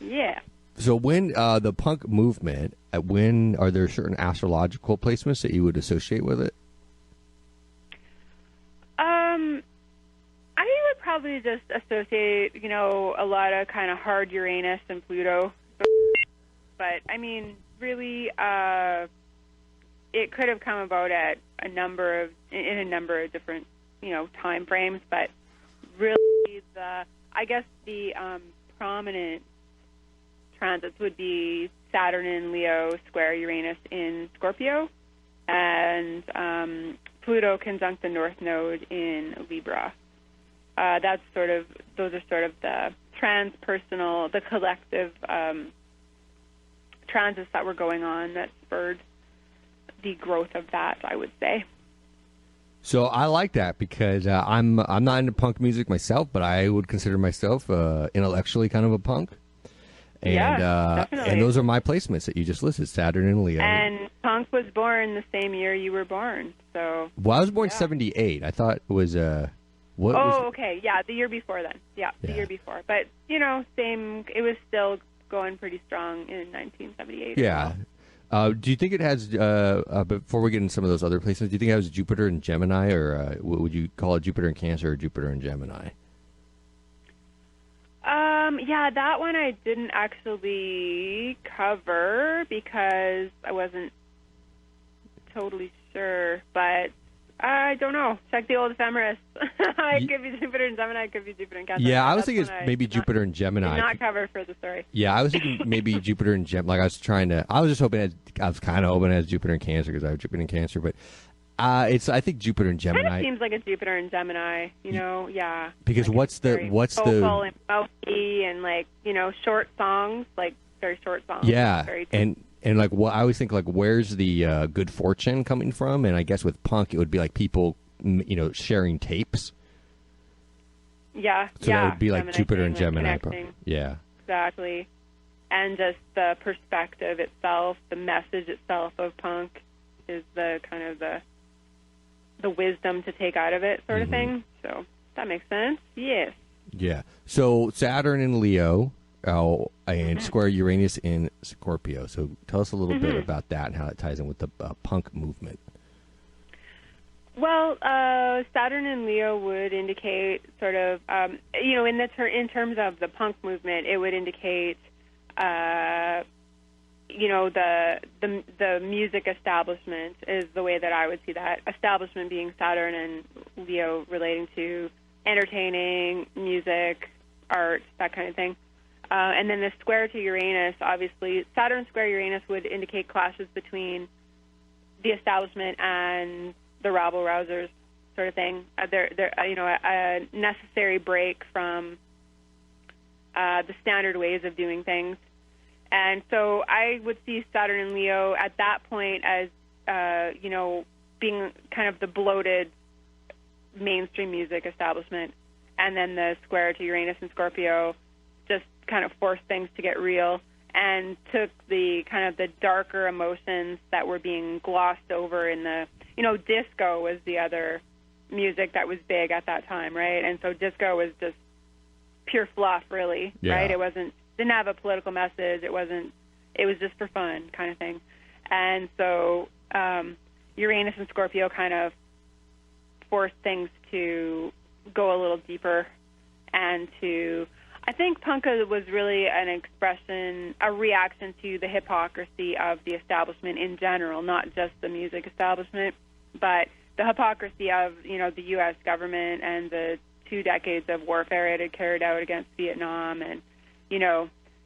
Yeah. So when the punk movement, when are there certain astrological placements that you would associate with it? I would probably just associate, a lot of kind of hard Uranus and Pluto. But, I mean, really, it could have come about at in a number of different, time frames. But really, I guess the prominent transits would be Saturn in Leo, square Uranus in Scorpio, and Pluto conjunct the North Node in Libra. Those are sort of the transpersonal, the collective transits that were going on that spurred the growth of that, I would say. So I like that because I'm not into punk music myself, but I would consider myself intellectually kind of a punk. And, definitely. And those are my placements that you just listed, Saturn and Leo. And punk was born the same year you were born. So. Well, I was born 78. I thought it was okay. Yeah, the year before then. Yeah, the year before. But, same, it was still going pretty strong in 1978. Yeah. Do you think it has, before we get into some of those other placements, do you think it has Jupiter in Gemini, or would you call it Jupiter in Cancer or Jupiter in Gemini? Yeah, that one I didn't actually cover because I wasn't totally sure, but I don't know. Check the old ephemeris. It could be Jupiter in Gemini, it could be Jupiter in Cancer. Yeah, I was thinking it's maybe Jupiter in Gemini. Did not cover for the story. Yeah, I was thinking maybe Jupiter in Gemini. Like I was just hoping I was kind of hoping it has Jupiter in Cancer because I have Jupiter in Cancer, but I think Jupiter in Gemini. Kind of seems like a Jupiter in Gemini, yeah. Because like what's the vocal and mouthy and short songs, like very short songs. Yeah, very and like what I always think, like where's the good fortune coming from? And I guess with punk it would be like people sharing tapes. Yeah, so that would be like Gemini Jupiter and like Gemini. Connecting. Yeah, exactly. And just the perspective itself, the message itself of punk is the kind of the wisdom to take out of it sort of thing. So that makes sense. Yes. Yeah. So Saturn in Leo and square Uranus in Scorpio. So tell us a little bit about that and how it ties in with the punk movement. Well, Saturn in Leo would indicate sort of, in terms of the punk movement, it would indicate, the music establishment is the way that I would see that. Establishment being Saturn and Leo relating to entertaining, music, art, that kind of thing. And then the square to Uranus, obviously, Saturn square Uranus would indicate clashes between the establishment and the rabble-rousers sort of thing. They're a necessary break from the standard ways of doing things. And so I would see Saturn and Leo at that point as, being kind of the bloated mainstream music establishment. And then the square to Uranus and Scorpio just kind of forced things to get real and took the kind of the darker emotions that were being glossed over in the, disco was the other music that was big at that time, right? And so disco was just pure fluff, really, right? It didn't have a political message. It was just for fun kind of thing. And so Uranus and Scorpio kind of forced things to go a little deeper and I think punk was really an expression, a reaction to the hypocrisy of the establishment in general, not just the music establishment, but the hypocrisy of, the U.S. government and the 2 decades of warfare it had carried out against Vietnam and,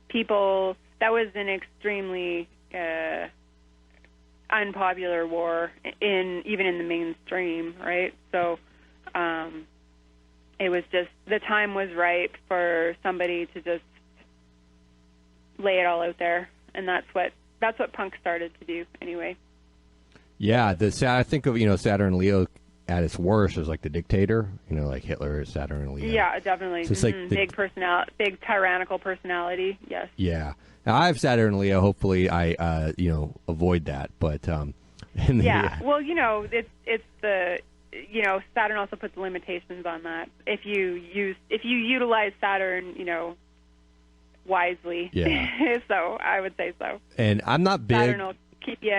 people, that was an extremely unpopular war even in the mainstream, right? So it was just, the time was ripe for somebody to just lay it all out there, and that's what punk started to do anyway. Yeah, I think of Saturn and Leo at its worst was like the dictator, like Hitler, Saturn and Leo. Yeah, definitely. So it's like big tyrannical personality. Yes. Yeah. Now I have Saturn and Leo. Hopefully, I avoid that. But well, it's the Saturn also puts limitations on that. If you utilize Saturn, wisely. Yeah. So I would say so. And I'm not big. Saturn will keep you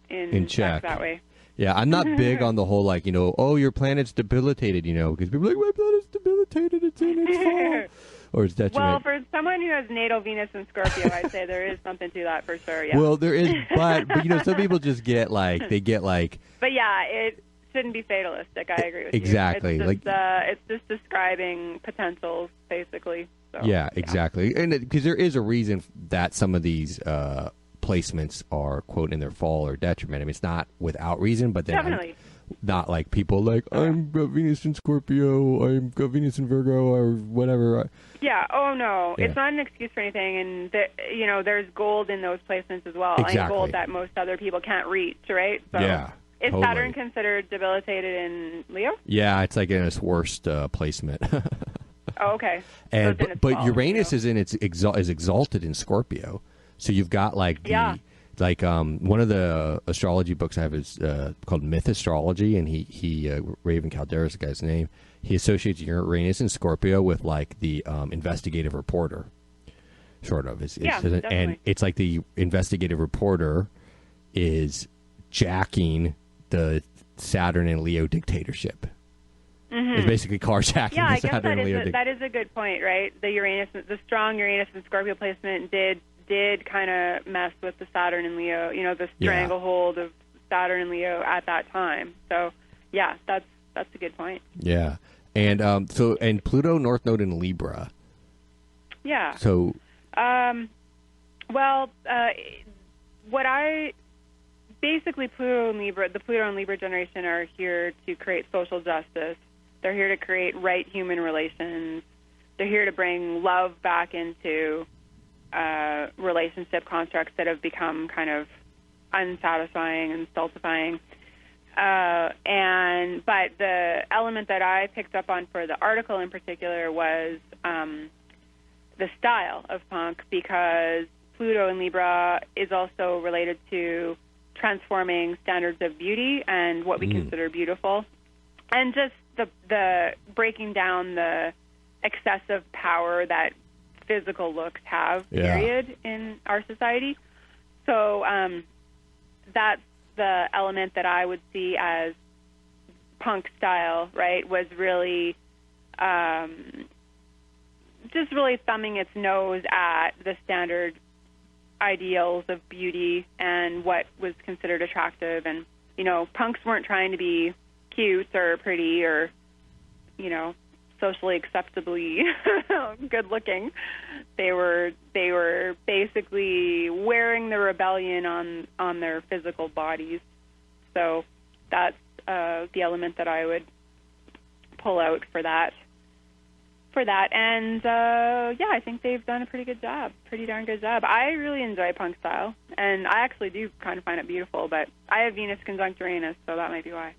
in check that way. Yeah, I'm not big on the whole, like, oh, your planet's debilitated, because people are like, my planet's debilitated, it's in its fall. Or it's detriment. Well, for someone who has natal Venus in Scorpio, I'd say there is something to that for sure, yeah. Well, there is, but some people just get, like, But yeah, it shouldn't be fatalistic, I agree with exactly. you. It's just describing potentials, basically. So, yeah, exactly. And because there is a reason that some of these placements are, quote, in their fall or detriment. I mean, it's not without reason, but then definitely. Not like people like, I'm got Venus in Scorpio, I'm got Venus in Virgo, or whatever. Yeah, oh no, it's not an excuse for anything, and there's gold in those placements as well, exactly. And gold that most other people can't reach, right? So yeah, is totally. Saturn considered debilitated in Leo? Yeah, it's like in its worst placement. Oh, okay. And so but Uranus is in its is exalted in Scorpio, so you've got like the like one of the astrology books I have is called Myth Astrology, and he Raven Caldera is the guy's name. He associates Uranus in Scorpio with like the investigative reporter, sort of. And it's like the investigative reporter is jacking the Saturn and Leo dictatorship. Mm-hmm. It's basically carjacking the Saturn and Leo. That is a good point, right? The strong Uranus and Scorpio placement did kind of mess with the Saturn and Leo, the stranglehold of Saturn and Leo at that time. So, yeah, that's a good point. Yeah. And and Pluto North Node in Libra. Yeah. So basically Pluto and Libra, the Pluto and Libra generation are here to create social justice. They're here to create right human relations. They're here to bring love back into relationship constructs that have become kind of unsatisfying and stultifying. But the element that I picked up on for the article in particular was the style of punk, because Pluto in Libra is also related to transforming standards of beauty and what we consider beautiful, and just the breaking down the excessive power that physical looks have, period, in our society. So that's the element that I would see as punk style, right, was really just really thumbing its nose at the standard ideals of beauty and what was considered attractive. And, punks weren't trying to be cute or pretty or, socially acceptably good looking. They were basically wearing the rebellion on their physical bodies. So that's the element that I would pull out for that. And I think they've done a pretty darn good job. I really enjoy punk style, and I actually do kind of find it beautiful, but I have Venus conjunct Uranus, so that might be why.